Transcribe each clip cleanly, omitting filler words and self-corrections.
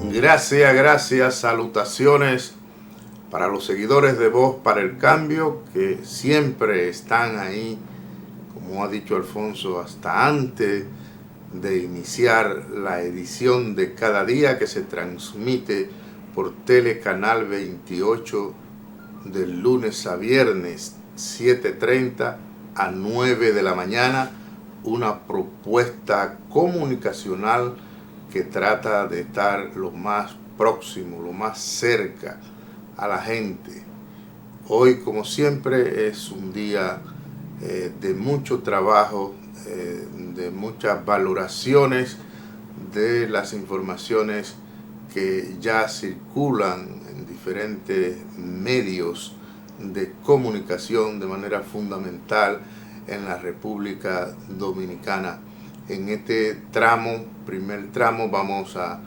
Gracias, gracias, salutaciones para los seguidores de Voz para el Cambio que siempre están ahí, como ha dicho Alfonso, hasta antes de iniciar la edición de cada día que se transmite por Telecanal 28 del lunes a viernes 7:30 a 9 de la mañana, una propuesta comunicacional que trata de estar lo más próximo, lo más cerca a la gente. Hoy, como siempre, es un día de mucho trabajo, de muchas valoraciones de las informaciones que ya circulan en diferentes medios de comunicación de manera fundamental en la República Dominicana. En este tramo, primer tramo, vamos a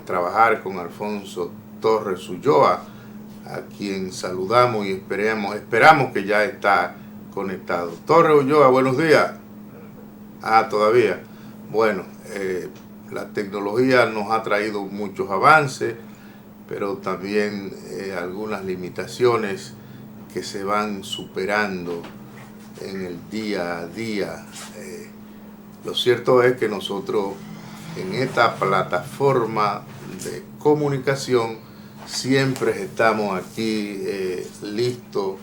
trabajar con Alfonso Torres Ulloa, a quien saludamos y esperamos que ya está conectado. Torres Ulloa, buenos días. Todavía. Bueno, la tecnología nos ha traído muchos avances, pero también algunas limitaciones que se van superando en el día a día. Lo cierto es que nosotros en esta plataforma de comunicación siempre estamos aquí listos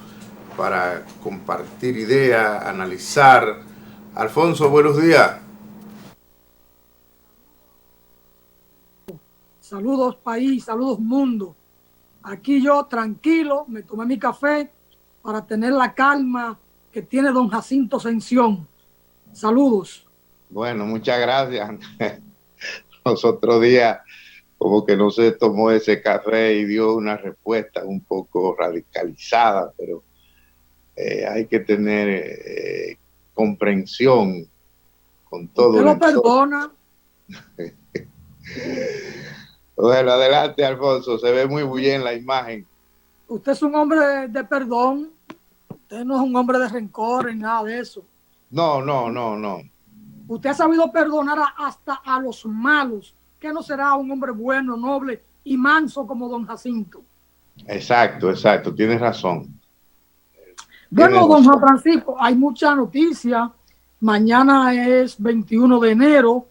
para compartir ideas, analizar. Alfonso, buenos días. Saludos país, saludos mundo. Aquí yo tranquilo, me tomé mi café para tener la calma que tiene don Jacinto Ascensión. Saludos. Bueno, muchas gracias. Los otros días como que no se tomó ese café y dio una respuesta un poco radicalizada, pero hay que tener comprensión con todo ¿Usted el lo entorno. perdona? Bueno, adelante, Alfonso, se ve muy bien la imagen. Usted es un hombre de perdón, usted no es un hombre de rencor ni nada de eso. No, no, no, no. Usted ha sabido perdonar hasta a los malos, que no será un hombre bueno, noble y manso como don Jacinto. Exacto, exacto, tienes razón. Bueno, don Juan Francisco, hay mucha noticia. Mañana es 21 de enero,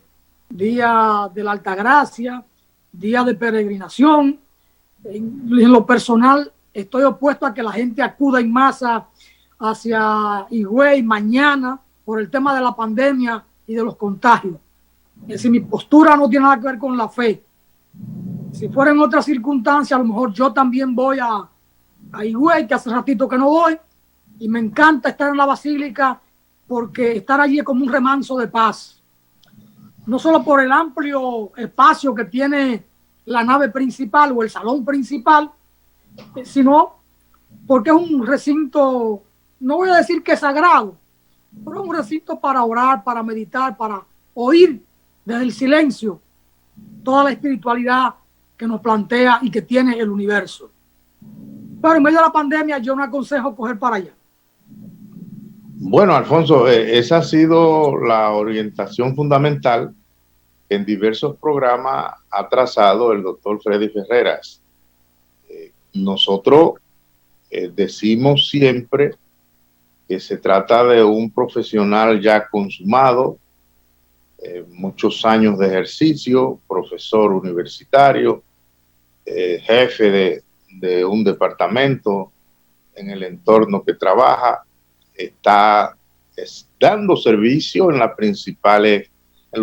día de la Altagracia, día de peregrinación. En lo personal, estoy opuesto a que la gente acuda en masa hacia Higüey mañana por el tema de la pandemia y de los contagios. Es decir, mi postura no tiene nada que ver con la fe. Si fuera en otras circunstancias, a lo mejor yo también voy a Higüey, que hace ratito que no voy, y me encanta estar en la basílica porque estar allí es como un remanso de paz. No solo por el amplio espacio que tiene la nave principal o el salón principal, sino porque es un recinto, no voy a decir que es sagrado, pero es un recinto para orar, para meditar, para oír desde el silencio toda la espiritualidad que nos plantea y que tiene el universo. Pero en medio de la pandemia yo no aconsejo coger para allá. Bueno, Alfonso, esa ha sido la orientación fundamental que en diversos programas ha trazado el doctor Freddy Ferreras. Nosotros decimos siempre que se trata de un profesional ya consumado, muchos años de ejercicio, profesor universitario, jefe de un departamento en el entorno que trabaja, está dando servicio en los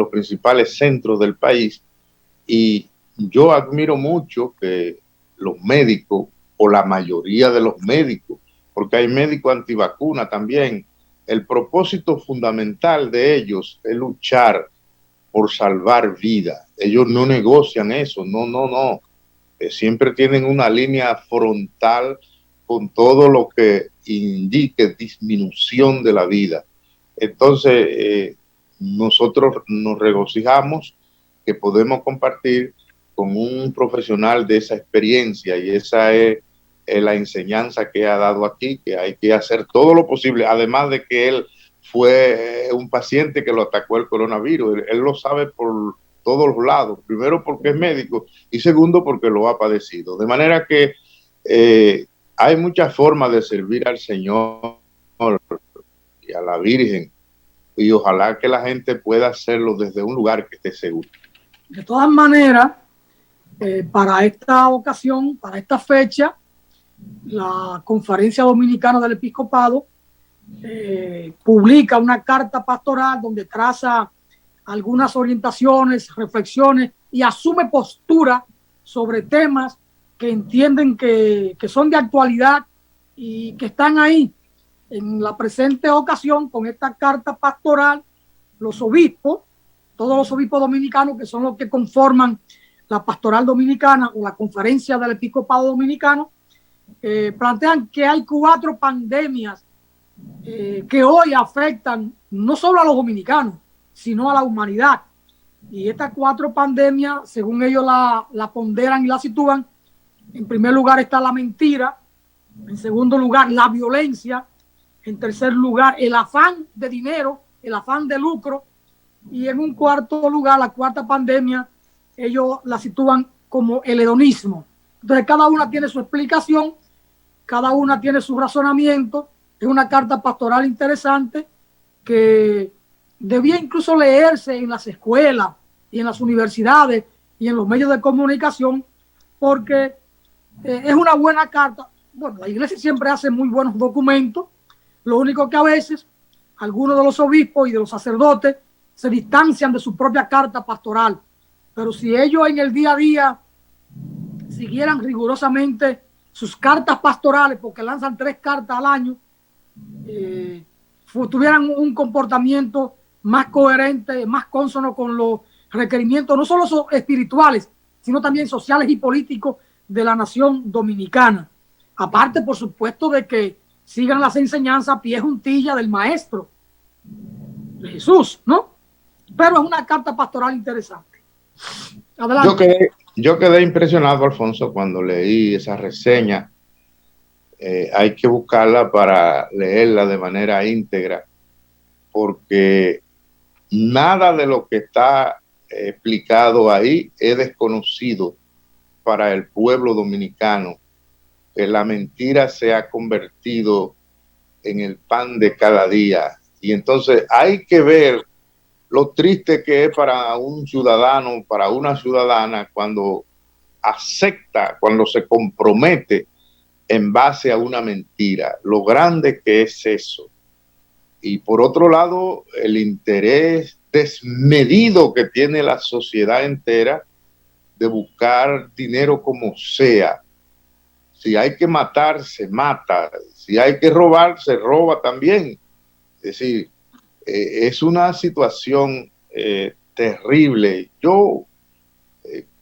principales centros del país, y yo admiro mucho que los médicos, o la mayoría de los médicos, porque hay médicos antivacuna también, el propósito fundamental de ellos es luchar por salvar vidas. Ellos no negocian eso, no, no, no. Siempre tienen una línea frontal con todo lo que indique disminución de la vida. Entonces, nosotros nos regocijamos que podemos compartir con un profesional de esa experiencia, y esa es la enseñanza que ha dado aquí, que hay que hacer todo lo posible, además de que él fue un paciente que lo atacó el coronavirus. Él lo sabe todos los lados. Primero porque es médico y segundo porque lo ha padecido. De manera que hay muchas formas de servir al Señor y a la Virgen, y ojalá que la gente pueda hacerlo desde un lugar que esté seguro. De todas maneras, para esta ocasión, para esta fecha, la Conferencia Dominicana del Episcopado publica una carta pastoral donde traza algunas orientaciones, reflexiones y asume postura sobre temas que entienden que son de actualidad y que están ahí. En la presente ocasión, con esta carta pastoral, los obispos, todos los obispos dominicanos, que son los que conforman la pastoral dominicana o la Conferencia del Episcopado Dominicano, plantean que hay 4 pandemias que hoy afectan no solo a los dominicanos, sino a la humanidad. Y estas 4 pandemias, según ellos la ponderan y la sitúan, en primer lugar está la mentira, en segundo lugar la violencia, en tercer lugar el afán de dinero, el afán de lucro, y en un cuarto lugar, la 4ª pandemia, ellos la sitúan como el hedonismo. Entonces cada una tiene su explicación, cada una tiene su razonamiento. Es una carta pastoral interesante que debía incluso leerse en las escuelas y en las universidades y en los medios de comunicación, porque es una buena carta. Bueno, la iglesia siempre hace muy buenos documentos, lo único que a veces algunos de los obispos y de los sacerdotes se distancian de su propia carta pastoral, pero si ellos en el día a día siguieran rigurosamente sus cartas pastorales, porque lanzan 3 cartas al año, tuvieran un comportamiento más coherente, más consono con los requerimientos, no solo espirituales, sino también sociales y políticos de la nación dominicana. Aparte, por supuesto, de que sigan las enseñanzas a pie juntilla del maestro, de Jesús, ¿no? Pero es una carta pastoral interesante. Adelante. Yo quedé impresionado, Alfonso, cuando leí esa reseña. Hay que buscarla para leerla de manera íntegra, porque nada de lo que está explicado ahí es desconocido para el pueblo dominicano, que la mentira se ha convertido en el pan de cada día. Y entonces hay que ver lo triste que es para un ciudadano, para una ciudadana, cuando acepta, cuando se compromete en base a una mentira, lo grande que es eso. Y por otro lado, el interés desmedido que tiene la sociedad entera de buscar dinero como sea. Si hay que matar, se mata. Si hay que robar, se roba también. Es decir, es una situación terrible. Yo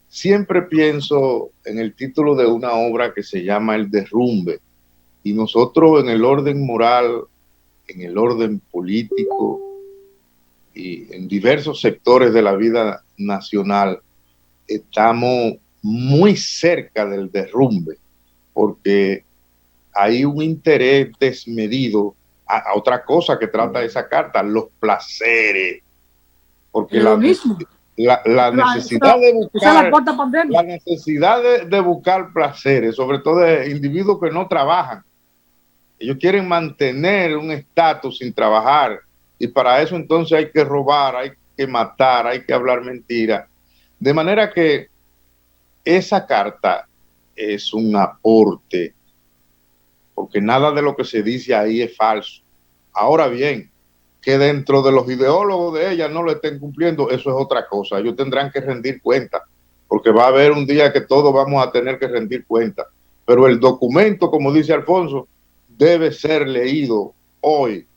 siempre pienso en el título de una obra que se llama El Derrumbe, y nosotros en el orden moral, en el orden político y en diversos sectores de la vida nacional estamos muy cerca del derrumbe, porque hay un interés desmedido a otra cosa que trata esa carta, los placeres, porque la necesidad de buscar, la necesidad de buscar placeres, sobre todo de individuos que no trabajan. Ellos quieren mantener un estatus sin trabajar, y para eso entonces hay que robar, hay que matar, hay que hablar mentira. De manera que esa carta es un aporte, porque nada de lo que se dice ahí es falso. Ahora bien, que dentro de los ideólogos de ella no lo estén cumpliendo, eso es otra cosa. Ellos tendrán que rendir cuenta, porque va a haber un día que todos vamos a tener que rendir cuenta. Pero el documento, como dice Alfonso, debe ser leído hoy,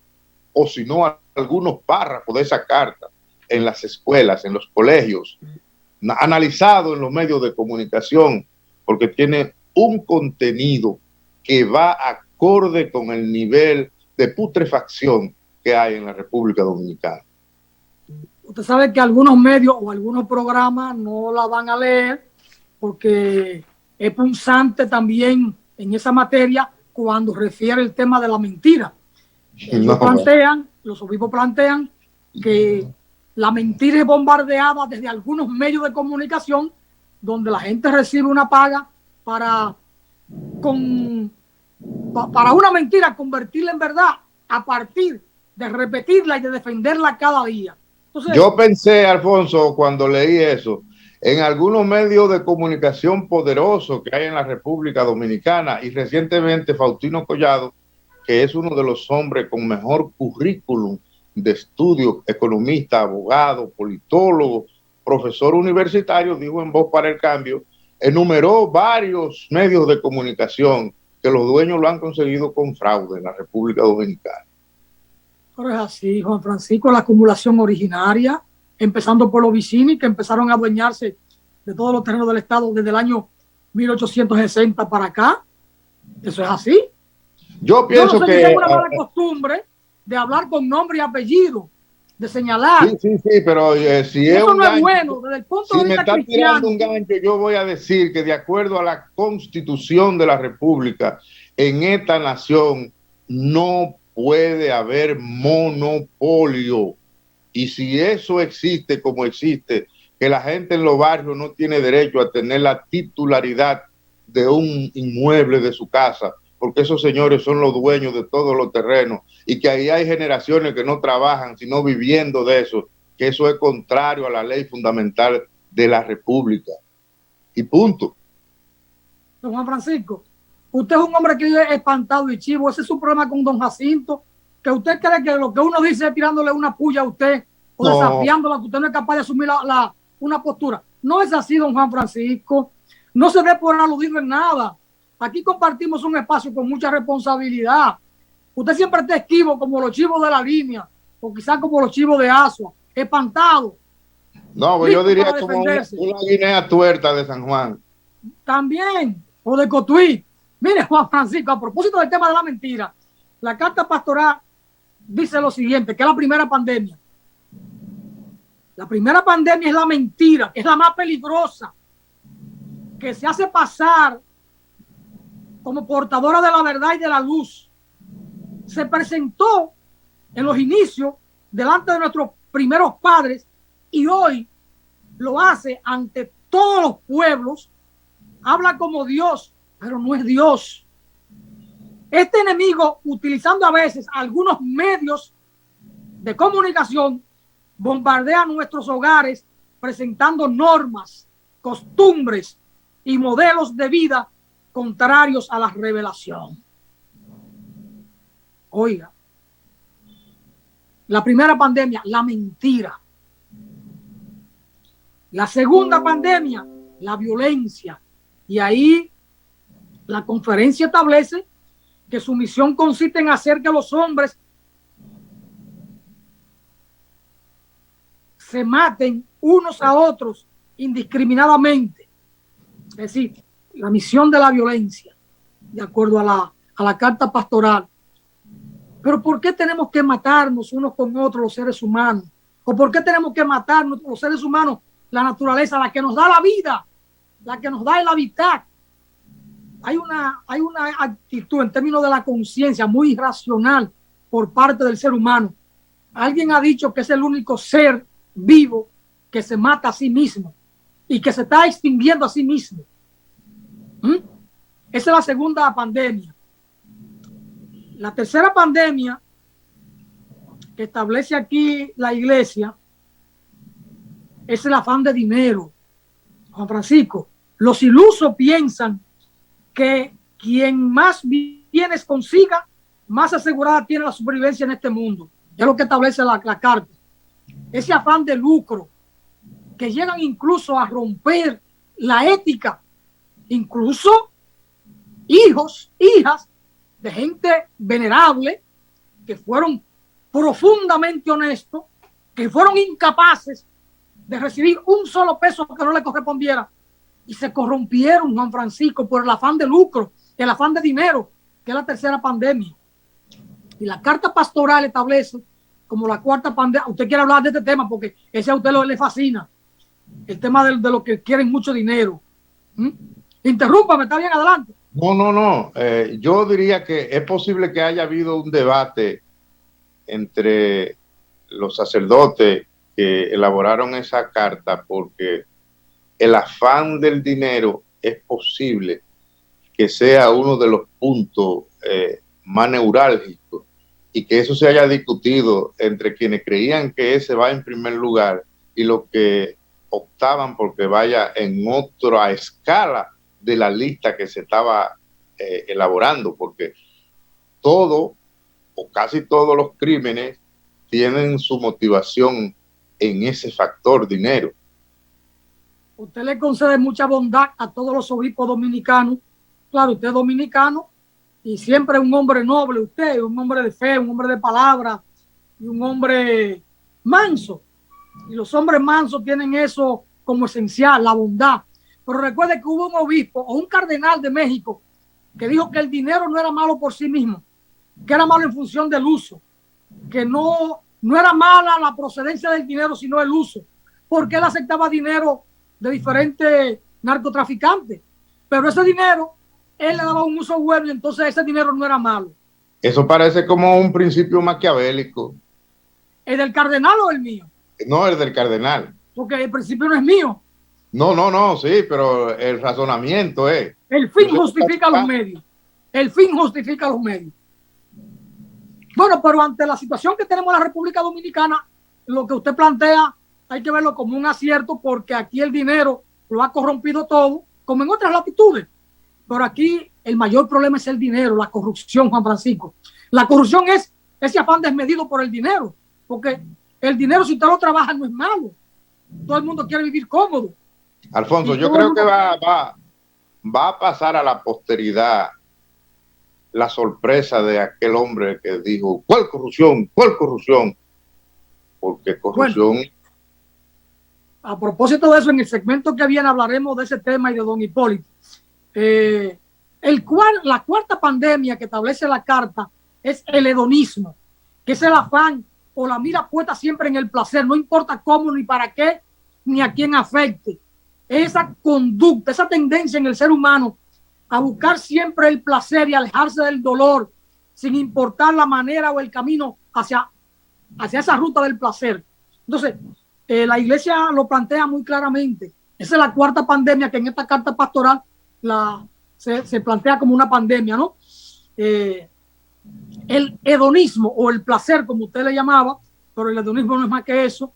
o si no, algunos párrafos de esa carta en las escuelas, en los colegios, analizado en los medios de comunicación, porque tiene un contenido que va acorde con el nivel de putrefacción que hay en la República Dominicana. Usted sabe que algunos medios o algunos programas no la van a leer porque es punzante también en esa materia cuando refiere el tema de la mentira. Los obispos plantean que la mentira es bombardeada desde algunos medios de comunicación donde la gente recibe una paga para una mentira convertirla en verdad a partir de repetirla y de defenderla cada día. Entonces, yo pensé, Alfonso, cuando leí eso, en algunos medios de comunicación poderosos que hay en la República Dominicana, y recientemente Faustino Collado, que es uno de los hombres con mejor currículum de estudio, economista, abogado, politólogo, profesor universitario, dijo en Voz para el Cambio, enumeró varios medios de comunicación que los dueños lo han conseguido con fraude en la República Dominicana. Pero es así, Juan Francisco, la acumulación originaria, empezando por los Vicini, que empezaron a adueñarse de todos los terrenos del Estado desde el año 1860 para acá. Eso es así. Yo pienso que tengo una mala costumbre de hablar con nombre y apellido, de señalar. Sí, pero si eso es no es bueno desde el punto de vista cristiano. Si me está tirando un gancho, yo voy a decir que de acuerdo a la Constitución de la República, en esta nación no puede haber monopolio. Y si eso existe como existe, que la gente en los barrios no tiene derecho a tener la titularidad de un inmueble de su casa, porque esos señores son los dueños de todos los terrenos, y que ahí hay generaciones que no trabajan, sino viviendo de eso, que eso es contrario a la ley fundamental de la República. Y punto. Don Juan Francisco, usted es un hombre que vive espantado y chivo. Ese es su problema con don Jacinto, que usted cree que lo que uno dice es tirándole una puya a usted o desafiándola, que usted no es capaz de asumir una postura. No es así, don Juan Francisco. No se dé por aludido en nada. Aquí compartimos un espacio con mucha responsabilidad. Usted siempre está esquivo como los chivos de la línea, o quizás como los chivos de Asua, espantado. No, pues yo diría como una guinea tuerta de San Juan. También, o de Cotuí. Mire, Juan Francisco, a propósito del tema de la mentira, la carta pastoral dice lo siguiente, que es la primera pandemia. La primera pandemia es la mentira, que es la más peligrosa, que se hace pasar como portadora de la verdad y de la luz. Se presentó en los inicios delante de nuestros primeros padres y hoy lo hace ante todos los pueblos. Habla como Dios, pero no es Dios. Este enemigo, utilizando a veces algunos medios de comunicación, bombardea nuestros hogares presentando normas, costumbres y modelos de vida contrarios a la revelación. Oiga, la primera pandemia, la mentira. La segunda pandemia, la violencia. Y ahí la conferencia establece que su misión consiste en hacer que los hombres se maten unos a otros indiscriminadamente. Es decir, la misión de la violencia, de acuerdo a la carta pastoral. Pero ¿por qué tenemos que matarnos unos con otros los seres humanos? ¿O por qué tenemos que matarnos los seres humanos, la naturaleza, la que nos da la vida, la que nos da el hábitat? Hay una actitud en términos de la conciencia muy irracional por parte del ser humano. Alguien ha dicho que es el único ser vivo que se mata a sí mismo y que se está extinguiendo a sí mismo. Esa es la segunda pandemia. La tercera pandemia que establece aquí la iglesia es el afán de dinero. Juan Francisco, los ilusos piensan que quien más bienes consiga, más asegurada tiene la supervivencia en este mundo. Es lo que establece la carta. Ese afán de lucro, que llegan incluso a romper la ética, incluso hijos, hijas de gente venerable, que fueron profundamente honestos, que fueron incapaces de recibir un solo peso que no le correspondiera, y se corrompieron, Juan Francisco, por el afán de lucro, el afán de dinero, que es la tercera pandemia. Y la carta pastoral establece como la cuarta pandemia. Usted quiere hablar de este tema porque ese a usted le fascina, el tema de lo que quieren mucho dinero. Interrúmpame, está bien, adelante. No. Yo diría que es posible que haya habido un debate entre los sacerdotes que elaboraron esa carta, porque el afán del dinero es posible que sea uno de los puntos más neurálgicos, y que eso se haya discutido entre quienes creían que ese va en primer lugar y los que optaban porque vaya en otra escala de la lista que se estaba elaborando, porque todo o casi todos los crímenes tienen su motivación en ese factor dinero. Usted le concede mucha bondad a todos los obispos dominicanos. Claro, usted es dominicano y siempre un hombre noble, usted, un hombre de fe, un hombre de palabra y un hombre manso. Y los hombres mansos tienen eso como esencial, la bondad. Pero recuerde que hubo un obispo o un cardenal de México que dijo que el dinero no era malo por sí mismo, que era malo en función del uso, que no era mala la procedencia del dinero, sino el uso, porque él aceptaba dinero de diferentes narcotraficantes, pero ese dinero él le daba un uso bueno y entonces ese dinero no era malo. Eso parece como un principio maquiavélico. ¿El del cardenal o el mío? No, el del cardenal. Porque el principio no es mío. No, sí, pero el razonamiento es... El fin justifica los medios. El fin justifica los medios. Bueno, pero ante la situación que tenemos en la República Dominicana, lo que usted plantea hay que verlo como un acierto, porque aquí el dinero lo ha corrompido todo, como en otras latitudes. Pero aquí el mayor problema es el dinero, la corrupción, Juan Francisco. La corrupción es ese afán desmedido por el dinero, porque el dinero, si usted lo trabaja, no es malo. Todo el mundo quiere vivir cómodo. Alfonso, yo creo que va a pasar a la posteridad la sorpresa de aquel hombre que dijo, ¿cuál corrupción? ¿Cuál corrupción? Porque corrupción... Bueno, a propósito de eso, en el segmento que viene hablaremos de ese tema y de don Hipólito. La cuarta pandemia que establece la carta es el hedonismo, que es el afán o la mira puesta siempre en el placer, no importa cómo, ni para qué, ni a quién afecte. Esa conducta, esa tendencia en el ser humano a buscar siempre el placer y alejarse del dolor, sin importar la manera o el camino hacia esa ruta del placer. Entonces, la iglesia lo plantea muy claramente. Esa es la cuarta pandemia que en esta carta pastoral se plantea como una pandemia, ¿no? El hedonismo o el placer, como usted le llamaba, pero el hedonismo no es más que eso,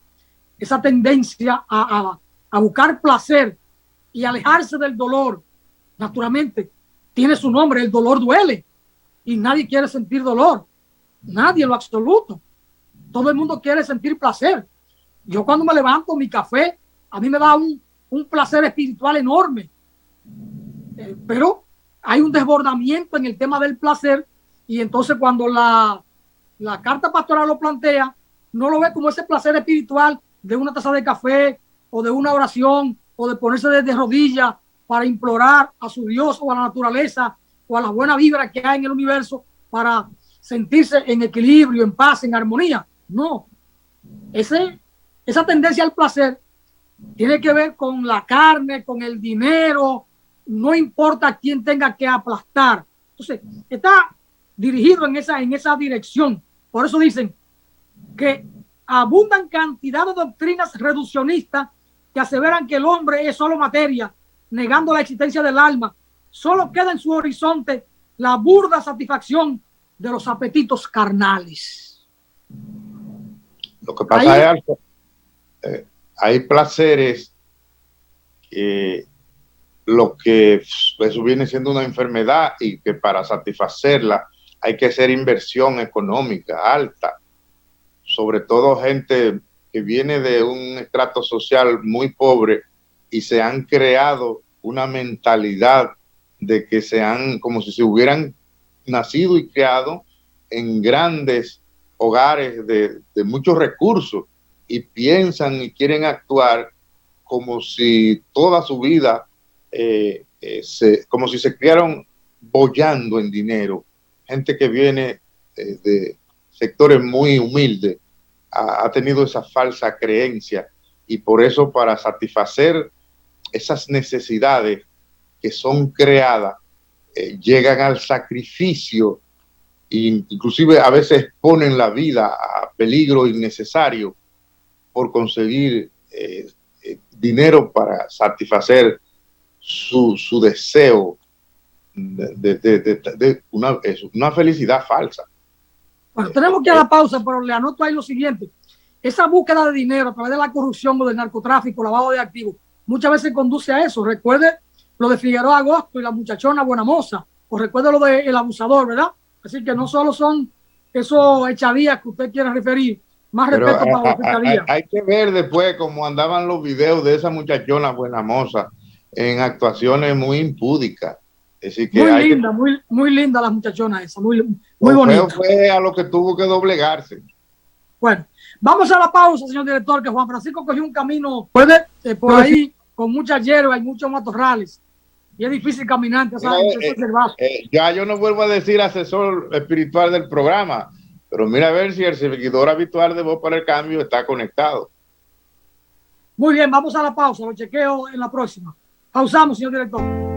esa tendencia a buscar placer y alejarse del dolor. Naturalmente, tiene su nombre, el dolor duele y nadie quiere sentir dolor, nadie en lo absoluto. Todo el mundo quiere sentir placer. Yo cuando me levanto mi café, a mí me da un placer espiritual enorme, pero hay un desbordamiento en el tema del placer, y entonces cuando la carta pastoral lo plantea, no lo ve como ese placer espiritual de una taza de café o de una oración o de ponerse de rodillas para implorar a su Dios o a la naturaleza o a la buena vibra que hay en el universo para sentirse en equilibrio, en paz, en armonía. No, esa tendencia al placer tiene que ver con la carne, con el dinero, no importa quién tenga que aplastar. Entonces, está dirigido en esa dirección. Por eso dicen que abundan cantidad de doctrinas reduccionistas que aseveran que el hombre es solo materia, negando la existencia del alma. Solo queda en su horizonte la burda satisfacción de los apetitos carnales. Lo que pasa es que hay placeres que lo que eso viene siendo una enfermedad, y que para satisfacerla hay que hacer inversión económica alta, sobre todo gente que viene de un estrato social muy pobre y se han creado una mentalidad de que como si se hubieran nacido y creado en grandes hogares de muchos recursos, y piensan y quieren actuar como si toda su vida, como si se criaron boyando en dinero. Gente que viene de sectores muy humildes ha tenido esa falsa creencia, y por eso, para satisfacer esas necesidades que son creadas, llegan al sacrificio e inclusive a veces ponen la vida a peligro innecesario por conseguir dinero para satisfacer su deseo de una felicidad falsa. Bueno, tenemos que ir a la pausa, pero le anoto ahí lo siguiente. Esa búsqueda de dinero a través de la corrupción o del narcotráfico, lavado de activos, muchas veces conduce a eso. Recuerde lo de Figueroa Agosto y la muchachona Buenamosa, o recuerde lo del abusador, ¿verdad? Así que no solo son esos echadías que usted quiere referir, más pero respeto para los echadías. Hay que ver después cómo andaban los videos de esa muchachona Buenamosa en actuaciones muy impúdicas. Es decir, que muy hay linda, que... muy linda la muchachona esa, muy bonita. Fue a lo que tuvo que doblegarse. Bueno, vamos a la pausa, señor director, que Juan Francisco cogió un camino por ahí con muchas hierbas y muchos matorrales. Y es difícil caminar. Ya yo no vuelvo a decir asesor espiritual del programa, pero mira a ver si el seguidor habitual de Voz para el Cambio está conectado. Muy bien, vamos a la pausa, lo chequeo en la próxima. Pausamos, señor director.